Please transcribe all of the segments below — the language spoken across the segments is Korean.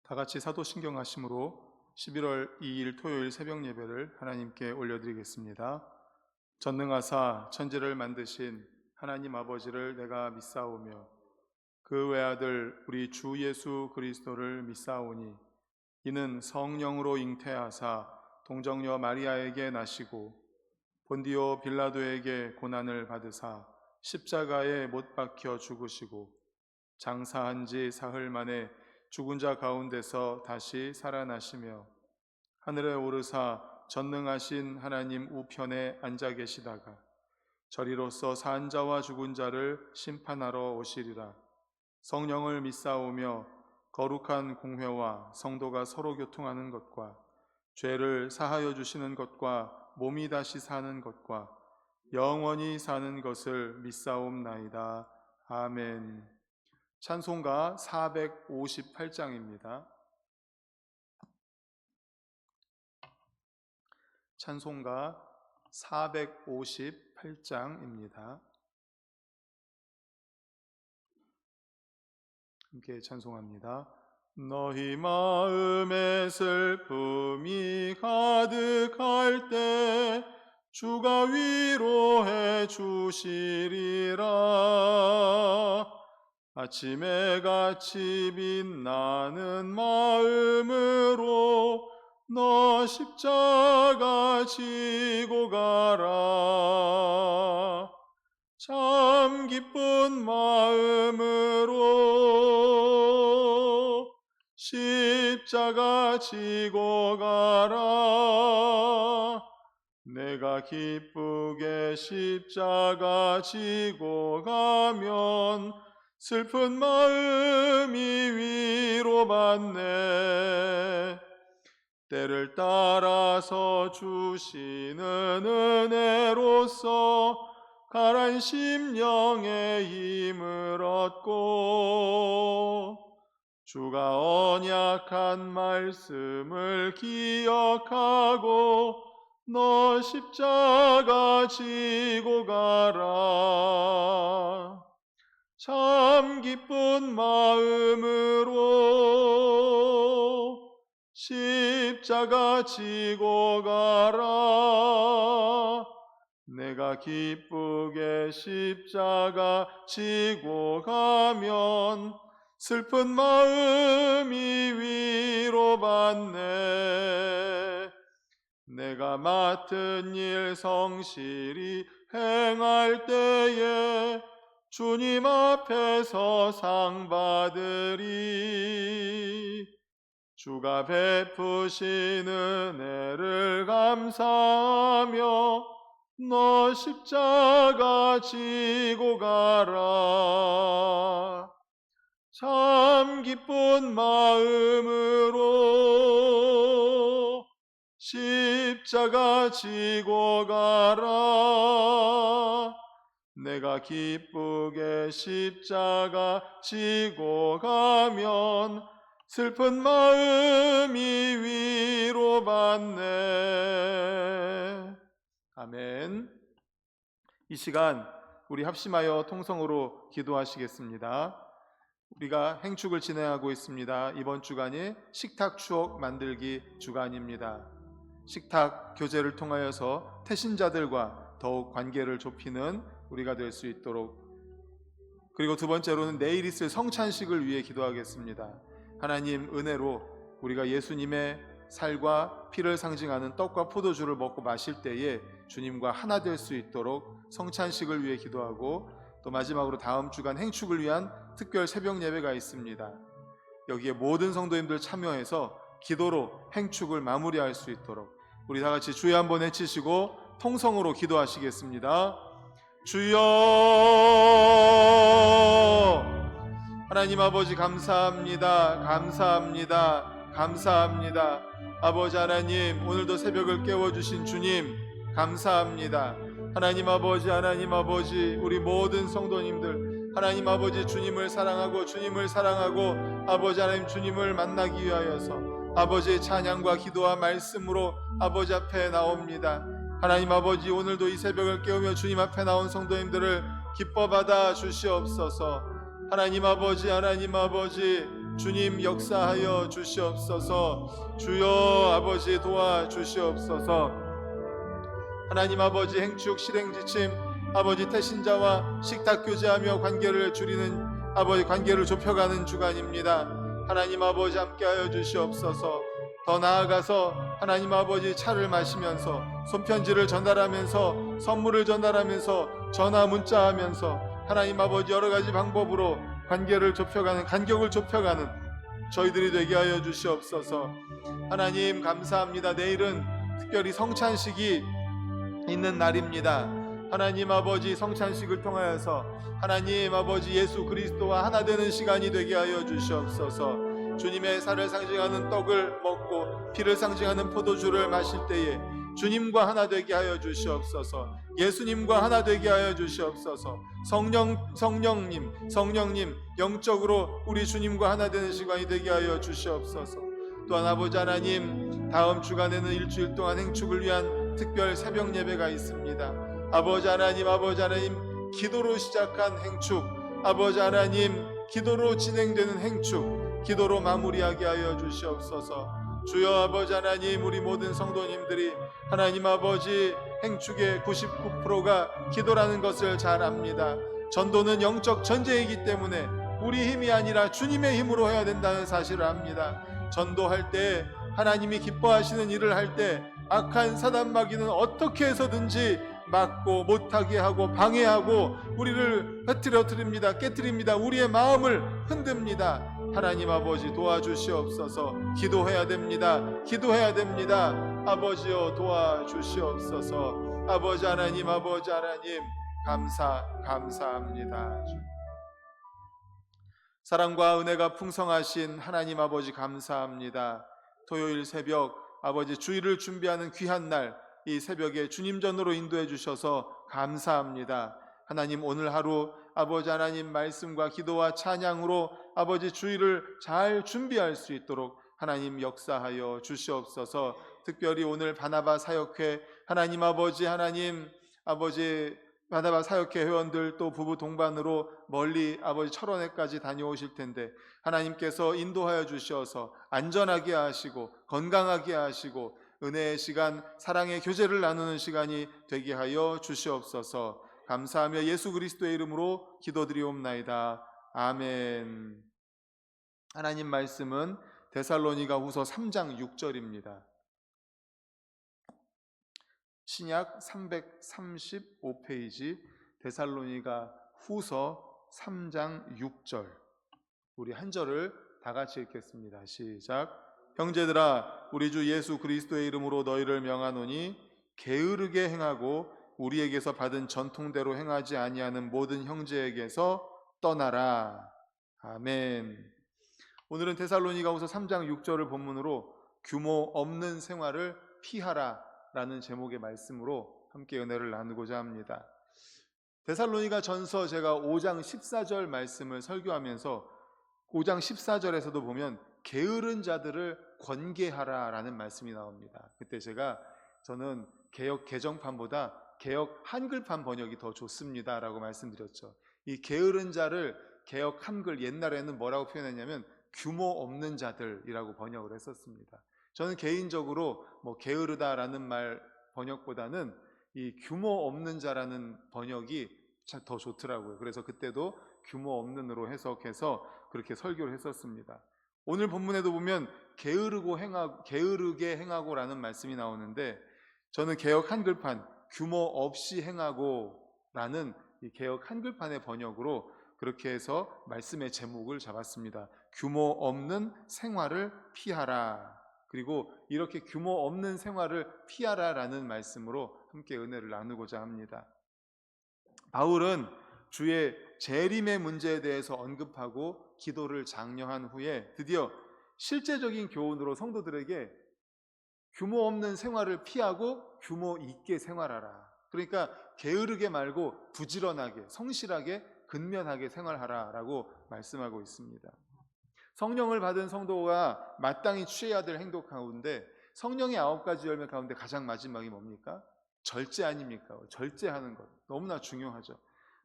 다 같이 사도신경하심으로 11월 2일 토요일 새벽 예배를 하나님께 올려드리겠습니다. 전능하사 천지를 만드신 하나님 아버지를 내가 믿사오며 그 외아들 우리 주 예수 그리스도를 믿사오니 이는 성령으로 잉태하사 동정녀 마리아에게 나시고 본디오 빌라도에게 고난을 받으사 십자가에 못 박혀 죽으시고 장사한 지 사흘 만에 죽은 자 가운데서 다시 살아나시며 하늘에 오르사 전능하신 하나님 우편에 앉아 계시다가 저리로서 산 자와 죽은 자를 심판하러 오시리라. 성령을 믿사오며 거룩한 공회와 성도가 서로 교통하는 것과 죄를 사하여 주시는 것과 몸이 다시 사는 것과 영원히 사는 것을 믿사옵나이다. 아멘. 찬송가 458장입니다. 찬송가 458장입니다. 함께 찬송합니다. 너희 마음에 슬픔이 가득할 때 주가 위로해 주시리라. 아침에 같이 빛나는 마음으로 너 십자가 지고 가라. 참 기쁜 마음으로 십자가 지고 가라. 내가 기쁘게 십자가 지고 가면 슬픈 마음이 위로받네. 때를 따라서 주시는 은혜로서 가란 심령의 힘을 얻고 주가 언약한 말씀을 기억하고 너 십자가 지고 가라. 참 기쁜 마음으로 십자가 지고 가라. 내가 기쁘게 십자가 지고 가면 슬픈 마음이 위로받네. 내가 맡은 일 성실히 행할 때에 주님 앞에서 상 받으리. 주가 베푸신 은혜를 감사하며 너 십자가 지고 가라. 참 기쁜 마음으로 십자가 지고 가라. 내가 기쁘게 십자가 지고 가면 슬픈 마음이 위로받네. 아멘. 이 시간 우리 합심하여 통성으로 기도하시겠습니다. 우리가 행축을 진행하고 있습니다. 이번 주간이 식탁 추억 만들기 주간입니다. 식탁 교제를 통하여서 태신자들과 더욱 관계를 좁히는 우리가 될 수 있도록, 그리고 두 번째로는 내일 있을 성찬식을 위해 기도하겠습니다. 하나님 은혜로 우리가 예수님의 살과 피를 상징하는 떡과 포도주를 먹고 마실 때에 주님과 하나 될 수 있도록 성찬식을 위해 기도하고, 또 마지막으로 다음 주간 행축을 위한 특별 새벽 예배가 있습니다. 여기에 모든 성도님들 참여해서 기도로 행축을 마무리할 수 있도록 우리 다 같이 주여 한번 외치시고 통성으로 기도하시겠습니다. 주여. 하나님 아버지 감사합니다. 감사합니다. 감사합니다. 아버지 하나님, 오늘도 새벽을 깨워주신 주님 감사합니다. 하나님 아버지, 하나님 아버지, 우리 모든 성도님들 하나님 아버지 주님을 사랑하고 아버지 하나님 주님을 만나기 위하여서 아버지의 찬양과 기도와 말씀으로 아버지 앞에 나옵니다. 하나님 아버지, 오늘도 이 새벽을 깨우며 주님 앞에 나온 성도님들을 기뻐 받아 주시옵소서. 하나님 아버지, 하나님 아버지, 주님 역사하여 주시옵소서. 주여 아버지 도와주시옵소서. 하나님 아버지 행축 실행지침 아버지 태신자와 식탁 교제하며 관계를 줄이는 아버지 관계를 좁혀가는 주간입니다. 하나님 아버지 함께하여 주시옵소서. 더 나아가서 하나님 아버지 차를 마시면서 손편지를 전달하면서 선물을 전달하면서 전화 문자하면서 하나님 아버지 여러 가지 방법으로 관계를 좁혀가는 간격을 좁혀가는 저희들이 되게 하여 주시옵소서. 하나님 감사합니다. 내일은 특별히 성찬식이 있는 날입니다. 하나님 아버지 성찬식을 통하여서 하나님 아버지 예수 그리스도와 하나 되는 시간이 되게 하여 주시옵소서. 주님의 살을 상징하는 떡을 먹고 피를 상징하는 포도주를 마실 때에 주님과 하나 되게 하여 주시옵소서. 예수님과 하나 되게 하여 주시옵소서. 성령님 영적으로 우리 주님과 하나 되는 시간이 되게 하여 주시옵소서. 또한 아버지 하나님, 다음 주간에는 일주일 동안 행축을 위한 특별 새벽 예배가 있습니다. 아버지 하나님 기도로 시작한 행축, 아버지 하나님 기도로 진행되는 행축, 기도로 마무리하게 하여 주시옵소서. 주여 아버지 하나님, 우리 모든 성도님들이 하나님 아버지 행축의 99%가 기도라는 것을 잘 압니다. 전도는 영적 전쟁이기 때문에 우리 힘이 아니라 주님의 힘으로 해야 된다는 사실을 압니다. 전도할 때 하나님이 기뻐하시는 일을 할 때 악한 사단 마귀는 어떻게 해서든지 막고 못하게 하고 방해하고 우리를 흐트러뜨립니다. 깨뜨립니다. 우리의 마음을 흔듭니다. 하나님 아버지 도와주시옵소서. 기도해야 됩니다. 아버지여 도와주시옵소서. 아버지 하나님 감사합니다. 사랑과 은혜가 풍성하신 하나님 아버지 감사합니다. 토요일 새벽 아버지 주일을 준비하는 귀한 날, 이 새벽에 주님 전으로 인도해 주셔서 감사합니다. 하나님 오늘 하루 아버지 하나님 말씀과 기도와 찬양으로 아버지 주일을 잘 준비할 수 있도록 하나님 역사하여 주시옵소서. 특별히 오늘 바나바 사역회 하나님 아버지 바나바 사역회 회원들 또 부부 동반으로 멀리 아버지 철원에까지 다녀오실 텐데 하나님께서 인도하여 주셔서 안전하게 하시고 건강하게 하시고 은혜의 시간, 사랑의 교제를 나누는 시간이 되게 하여 주시옵소서. 감사하며 예수 그리스도의 이름으로 기도드리옵나이다. 아멘. 하나님 말씀은 데살로니가 후서 3장 6절입니다. 신약 335페이지 데살로니가 후서 3장 6절, 우리 한 절을 다 같이 읽겠습니다. 시작. 형제들아, 우리 주 예수 그리스도의 이름으로 너희를 명하노니 게으르게 행하고 우리에게서 받은 전통대로 행하지 아니하는 모든 형제에게서 떠나라. 아멘. 오늘은 데살로니가후서 3장 6절을 본문으로 규모 없는 생활을 피하라 라는 제목의 말씀으로 함께 은혜를 나누고자 합니다. 데살로니가 전서 제가 5장 14절 말씀을 설교하면서 5장 14절에서도 보면 게으른 자들을 권계하라 라는 말씀이 나옵니다. 그때 저는 개역 개정판보다 개역 한글판 번역이 더 좋습니다 라고 말씀드렸죠. 이 게으른 자를 개역 한글 옛날에는 뭐라고 표현했냐면 규모 없는 자들이라고 번역을 했었습니다. 저는 개인적으로 게으르다라는 말 번역보다는 이 규모 없는 자라는 번역이 더 좋더라고요. 그래서 그때도 규모 없는으로 해석해서 그렇게 설교를 했었습니다. 오늘 본문에도 보면 게으르게 행하고 라는 말씀이 나오는데 저는 개역 한글판 규모 없이 행하고 라는 이 개역 한글판의 번역으로 그렇게 해서 말씀의 제목을 잡았습니다. 규모 없는 생활을 피하라. 그리고 이렇게 규모 없는 생활을 피하라 라는 말씀으로 함께 은혜를 나누고자 합니다. 바울은 주의 재림의 문제에 대해서 언급하고 기도를 장려한 후에 드디어 실제적인 교훈으로 성도들에게 규모 없는 생활을 피하고 규모 있게 생활하라. 그러니까 게으르게 말고 부지런하게, 성실하게, 근면하게 생활하라 라고 말씀하고 있습니다. 성령을 받은 성도가 마땅히 취해야 될 행동 가운데 성령의 9가지 열매 가운데 가장 마지막이 뭡니까? 절제 아닙니까? 절제하는 것 너무나 중요하죠.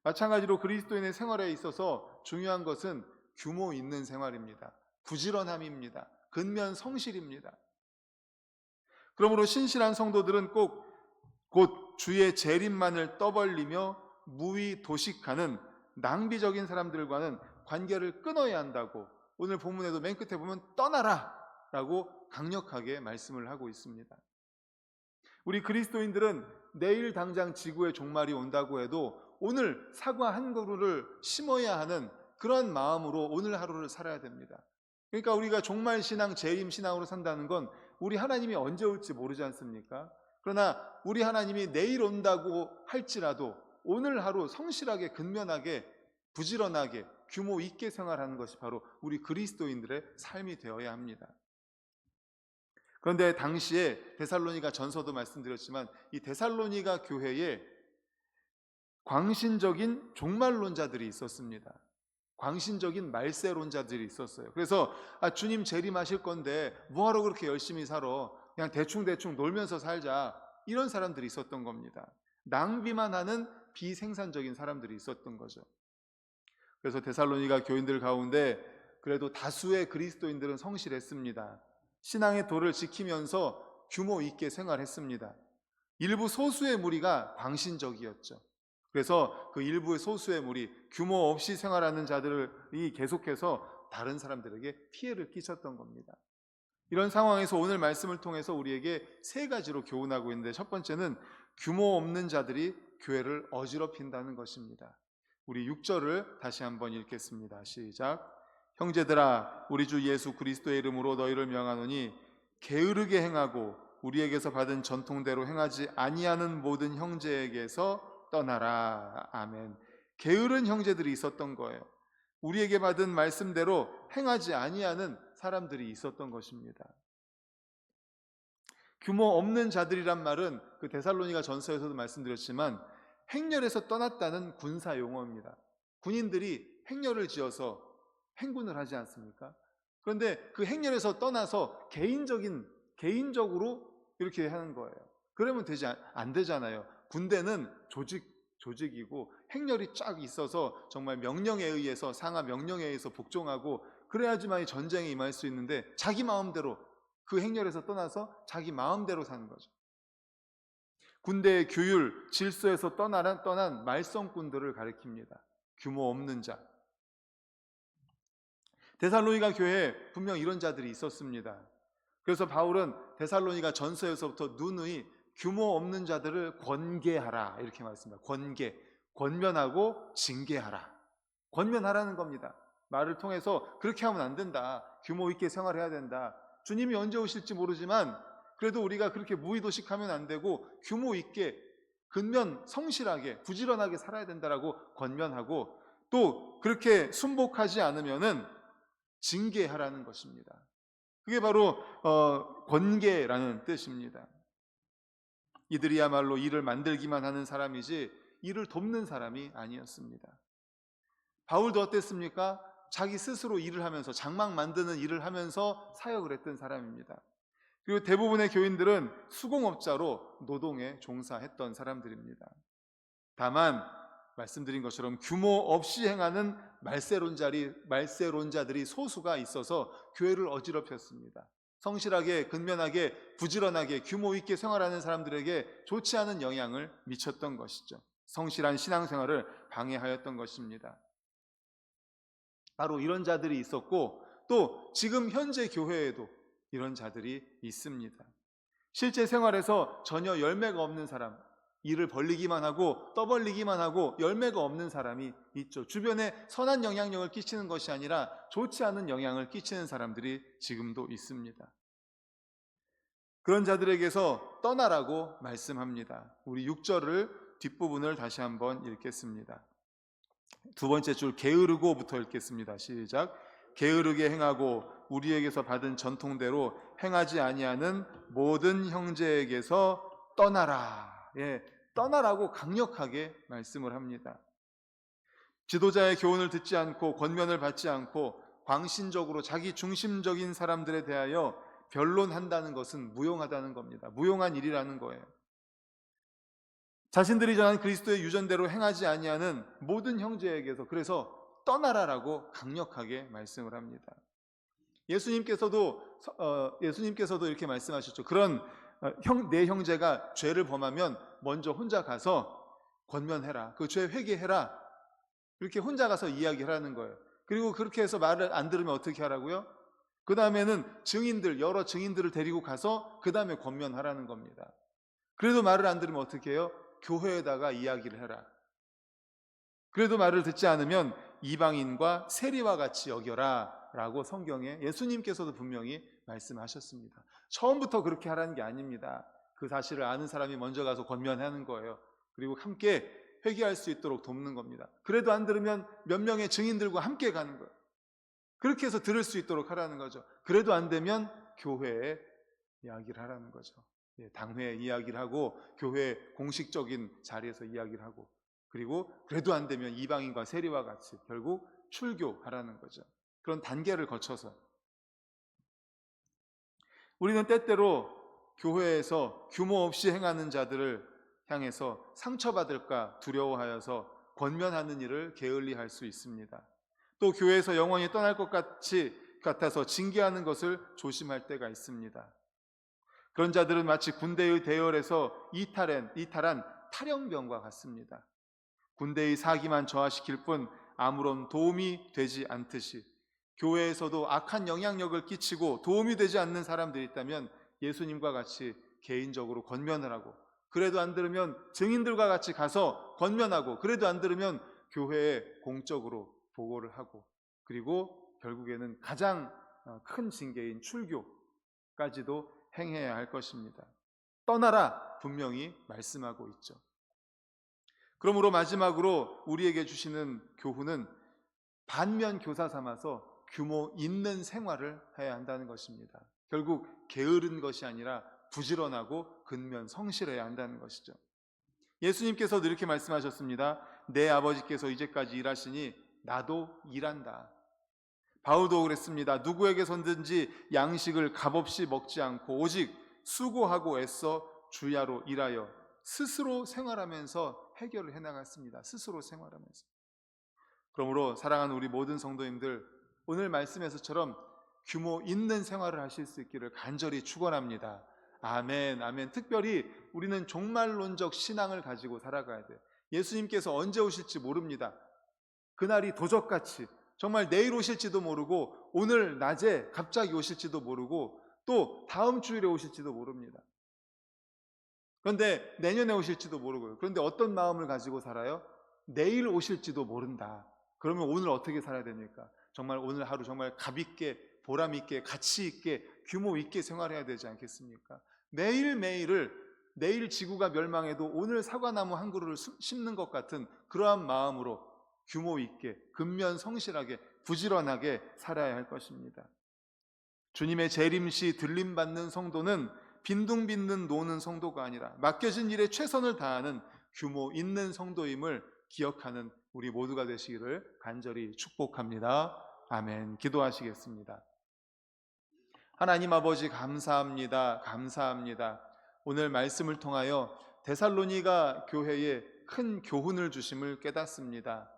마찬가지로 그리스도인의 생활에 있어서 중요한 것은 규모 있는 생활입니다. 부지런함입니다. 근면 성실입니다. 그러므로 신실한 성도들은 곧 주의 재림만을 떠벌리며 무의도식하는 낭비적인 사람들과는 관계를 끊어야 한다고 오늘 본문에도 맨 끝에 보면 떠나라 라고 강력하게 말씀을 하고 있습니다. 우리 그리스도인들은 내일 당장 지구의 종말이 온다고 해도 오늘 사과 한 그루를 심어야 하는 그런 마음으로 오늘 하루를 살아야 됩니다. 그러니까 우리가 종말 신앙, 재림 신앙으로 산다는 건 우리 하나님이 언제 올지 모르지 않습니까? 그러나 우리 하나님이 내일 온다고 할지라도 오늘 하루 성실하게, 근면하게, 부지런하게, 규모 있게 생활하는 것이 바로 우리 그리스도인들의 삶이 되어야 합니다. 그런데 당시에 데살로니가 전서도 말씀드렸지만 이 데살로니가 교회에 광신적인 종말론자들이 있었습니다. 광신적인 말세론자들이 있었어요. 그래서 주님 재림하실 건데 뭐하러 그렇게 열심히 살아? 그냥 대충 놀면서 살자. 이런 사람들이 있었던 겁니다. 낭비만 하는 비생산적인 사람들이 있었던 거죠. 그래서 데살로니가 교인들 가운데 그래도 다수의 그리스도인들은 성실했습니다. 신앙의 도를 지키면서 규모 있게 생활했습니다. 일부 소수의 무리가 광신적이었죠. 그래서 그 일부의 소수의 무리, 규모 없이 생활하는 자들이 계속해서 다른 사람들에게 피해를 끼쳤던 겁니다. 이런 상황에서 오늘 말씀을 통해서 우리에게 세 가지로 교훈하고 있는데, 첫 번째는 규모 없는 자들이 교회를 어지럽힌다는 것입니다. 우리 6절을 다시 한번 읽겠습니다. 시작. 형제들아, 우리 주 예수 그리스도의 이름으로 너희를 명하노니 게으르게 행하고 우리에게서 받은 전통대로 행하지 아니하는 모든 형제에게서 떠나라. 아멘. 게으른 형제들이 있었던 거예요. 우리에게 받은 말씀대로 행하지 아니하는 사람들이 있었던 것입니다. 규모 없는 자들이란 말은 그 데살로니가 전서에서도 말씀드렸지만 행렬에서 떠났다는 군사 용어입니다. 군인들이 행렬을 지어서 행군을 하지 않습니까? 그런데 그 행렬에서 떠나서 개인적으로 이렇게 하는 거예요. 그러면 안 되잖아요. 군대는 조직이고 행렬이 쫙 있어서 정말 명령에 의해서, 상하 명령에 의해서 복종하고 그래야지만 전쟁에 임할 수 있는데 자기 마음대로 그 행렬에서 떠나서 자기 마음대로 사는 거죠. 군대의 규율, 질서에서 떠난 말썽꾼들을 가리킵니다. 규모 없는 자. 데살로니가 교회에 분명 이런 자들이 있었습니다. 그래서 바울은 데살로니가 전서에서부터 누누이 규모 없는 자들을 권계하라 이렇게 말씀합니다. 권면하고 징계하라. 권면하라는 겁니다. 말을 통해서 그렇게 하면 안 된다. 규모 있게 생활해야 된다. 주님이 언제 오실지 모르지만 그래도 우리가 그렇게 무의도식하면 안 되고 규모 있게 근면 성실하게 부지런하게 살아야 된다라고 권면하고, 또 그렇게 순복하지 않으면은 징계하라는 것입니다. 그게 바로 권계라는 뜻입니다. 이들이야말로 일을 만들기만 하는 사람이지 일을 돕는 사람이 아니었습니다. 바울도 어땠습니까? 자기 스스로 일을 하면서, 장막 만드는 일을 하면서 사역을 했던 사람입니다. 그리고 대부분의 교인들은 수공업자로 노동에 종사했던 사람들입니다. 다만 말씀드린 것처럼 규모 없이 행하는 말세론자들이 소수가 있어서 교회를 어지럽혔습니다. 성실하게, 근면하게, 부지런하게, 규모 있게 생활하는 사람들에게 좋지 않은 영향을 미쳤던 것이죠. 성실한 신앙생활을 방해하였던 것입니다. 바로 이런 자들이 있었고, 또 지금 현재 교회에도 이런 자들이 있습니다. 실제 생활에서 전혀 열매가 없는 사람, 일을 벌리기만 하고 떠벌리기만 하고 열매가 없는 사람이 있죠. 주변에 선한 영향력을 끼치는 것이 아니라 좋지 않은 영향을 끼치는 사람들이 지금도 있습니다. 그런 자들에게서 떠나라고 말씀합니다. 우리 6절을 뒷부분을 다시 한번 읽겠습니다. 두 번째 줄 게으르고부터 읽겠습니다. 시작. 게으르게 행하고 우리에게서 받은 전통대로 행하지 아니하는 모든 형제에게서 떠나라. 떠나라고 강력하게 말씀을 합니다. 지도자의 교훈을 듣지 않고 권면을 받지 않고 광신적으로 자기 중심적인 사람들에 대하여 변론한다는 것은 무용하다는 겁니다. 무용한 일이라는 거예요. 자신들이 전한 그리스도의 유전대로 행하지 아니하는 모든 형제에게서, 그래서 떠나라라고 강력하게 말씀을 합니다. 예수님께서도 이렇게 말씀하셨죠. 그런 내 형제가 죄를 범하면 먼저 혼자 가서 권면해라. 그 죄 회개해라. 이렇게 혼자 가서 이야기하라는 거예요. 그리고 그렇게 해서 말을 안 들으면 어떻게 하라고요? 그 다음에는 여러 증인들을 데리고 가서 그 다음에 권면하라는 겁니다. 그래도 말을 안 들으면 어떻게 해요? 교회에다가 이야기를 해라. 그래도 말을 듣지 않으면 이방인과 세리와 같이 여겨라 라고 성경에 예수님께서도 분명히 말씀하셨습니다. 처음부터 그렇게 하라는 게 아닙니다. 그 사실을 아는 사람이 먼저 가서 권면하는 거예요. 그리고 함께 회개할 수 있도록 돕는 겁니다. 그래도 안 들으면 몇 명의 증인들과 함께 가는 거예요. 그렇게 해서 들을 수 있도록 하라는 거죠. 그래도 안 되면 교회에 이야기를 하라는 거죠. 당회에 이야기를 하고 교회 공식적인 자리에서 이야기를 하고, 그리고 그래도 안 되면 이방인과 세리와 같이 결국 출교하라는 거죠. 그런 단계를 거쳐서 우리는 때때로 교회에서 규모 없이 행하는 자들을 향해서 상처받을까 두려워하여서 권면하는 일을 게을리할 수 있습니다. 또 교회에서 영원히 떠날 것 같아서 징계하는 것을 조심할 때가 있습니다. 그런 자들은 마치 군대의 대열에서 이탈한 탈영병과 같습니다. 군대의 사기만 저하시킬 뿐 아무런 도움이 되지 않듯이 교회에서도 악한 영향력을 끼치고 도움이 되지 않는 사람들이 있다면 예수님과 같이 개인적으로 권면을 하고, 그래도 안 들으면 증인들과 같이 가서 권면하고, 그래도 안 들으면 교회에 공적으로 보고를 하고, 그리고 결국에는 가장 큰 징계인 출교까지도 행해야 할 것입니다. 떠나라 분명히 말씀하고 있죠. 그러므로 마지막으로 우리에게 주시는 교훈은 반면 교사 삼아서 규모 있는 생활을 해야 한다는 것입니다. 결국 게으른 것이 아니라 부지런하고 근면 성실해야 한다는 것이죠. 예수님께서도 이렇게 말씀하셨습니다. 내 아버지께서 이제까지 일하시니 나도 일한다. 바울도 그랬습니다. 누구에게선든지 양식을 값없이 먹지 않고 오직 수고하고 애써 주야로 일하여 스스로 생활하면서 해결을 해나갔습니다. 스스로 생활하면서. 그러므로 사랑하는 우리 모든 성도님들, 오늘 말씀에서처럼 규모 있는 생활을 하실 수 있기를 간절히 축원합니다. 아멘, 아멘. 특별히 우리는 종말론적 신앙을 가지고 살아가야 돼요. 예수님께서 언제 오실지 모릅니다. 그날이 도적같이 정말 내일 오실지도 모르고, 오늘 낮에 갑자기 오실지도 모르고, 또 다음 주일에 오실지도 모릅니다. 그런데 내년에 오실지도 모르고요. 그런데 어떤 마음을 가지고 살아요? 내일 오실지도 모른다. 그러면 오늘 어떻게 살아야 됩니까? 정말 오늘 하루 정말 값있게, 보람있게, 가치있게, 규모 있게 생활해야 되지 않겠습니까? 내일 지구가 멸망해도 오늘 사과나무 한 그루를 심는 것 같은 그러한 마음으로 규모 있게, 근면 성실하게, 부지런하게 살아야 할 것입니다. 주님의 재림시 들림받는 성도는 빈둥빈둥 노는 성도가 아니라 맡겨진 일에 최선을 다하는 규모 있는 성도임을 기억하는 우리 모두가 되시기를 간절히 축복합니다. 아멘. 기도하시겠습니다. 하나님 아버지, 감사합니다. 감사합니다. 오늘 말씀을 통하여 데살로니가 교회에 큰 교훈을 주심을 깨닫습니다.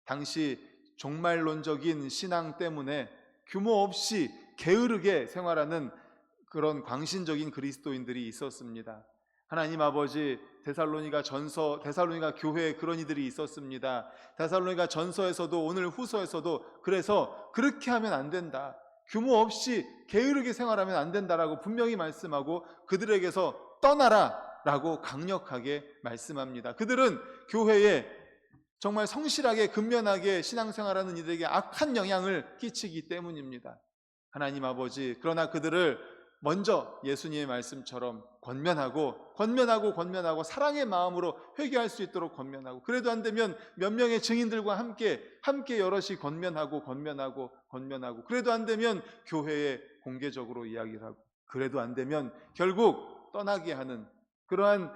당시 종말론적인 신앙 때문에 규모 없이 게으르게 생활하는 그런 광신적인 그리스도인들이 있었습니다. 하나님 아버지, 데살로니가 교회에 그런 이들이 있었습니다. 데살로니가 전서에서도 오늘 후서에서도 그래서 그렇게 하면 안 된다, 규모 없이 게으르게 생활하면 안 된다라고 분명히 말씀하고 그들에게서 떠나라 라고 강력하게 말씀합니다. 그들은 교회에 정말 성실하게 근면하게 신앙생활하는 이들에게 악한 영향을 끼치기 때문입니다. 하나님 아버지, 그러나 그들을 먼저 예수님의 말씀처럼 권면하고 사랑의 마음으로 회개할 수 있도록 권면하고, 그래도 안 되면 몇 명의 증인들과 함께 여럿이 권면하고 그래도 안 되면 교회에 공개적으로 이야기를 하고, 그래도 안 되면 결국 떠나게 하는 그러한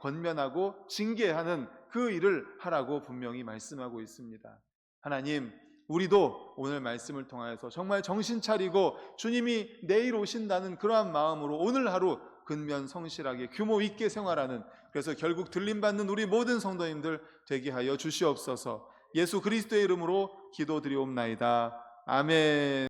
권면하고 징계하는 그 일을 하라고 분명히 말씀하고 있습니다. 하나님, 우리도 오늘 말씀을 통하여서 정말 정신 차리고 주님이 내일 오신다는 그러한 마음으로 오늘 하루 근면 성실하게 규모 있게 생활하는, 그래서 결국 들림받는 우리 모든 성도님들 되게 하여 주시옵소서. 예수 그리스도의 이름으로 기도드리옵나이다. 아멘.